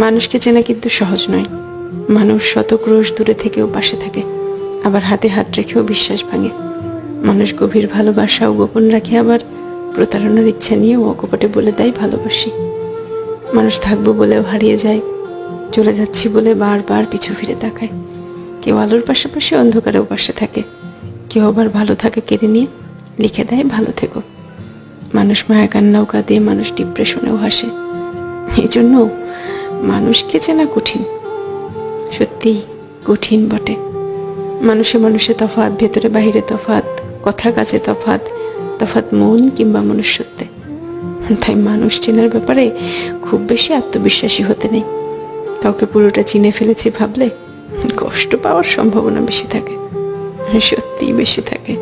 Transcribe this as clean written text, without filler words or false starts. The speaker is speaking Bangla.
মানুষকে চেনা কিন্তু সহজ নয়। মানুষ শত ক্রোশ দূরে থেকেও পাশে থাকে, আবার হাতে হাত রেখেও বিশ্বাস ভাঙে। মানুষ গভীর ভালোবাসাও গোপন রাখে, আবার প্রতারণার ইচ্ছা নিয়েও অকপটে বলে দেয় ভালোবাসি। মানুষ থাকবো বলেও হারিয়ে যায়, চলে যাচ্ছি বলে বারবার পিছু ফিরে তাকায়। কেউ আলোর পাশাপাশি অন্ধকারেও পাশে থাকে, কেউ আবার ভালো থাকে কেড়ে নিয়ে লিখে দেয় ভালো থেকো। মানুষ মায়া কান্নাও কাঁদে, মানুষ ডিপ্রেশনেও হাসে। এই জন্য মানুষকে চেনা কঠিন, সত্যিই কঠিন বটে। মানুষে মানুষে তফাৎ, ভেতরে বাহিরে তফাৎ, কথা কাজে তফাৎ, তফাৎ মন কিংবা মনুষ্যত্বে। তাই মানুষ চেনার ব্যাপারে খুব বেশি আত্মবিশ্বাসী হতে নেই। কাউকে পুরোটা চিনে ফেলেছি ভাবলে কষ্ট পাওয়ার সম্ভাবনা বেশি থাকে, সত্যিই বেশি থাকে।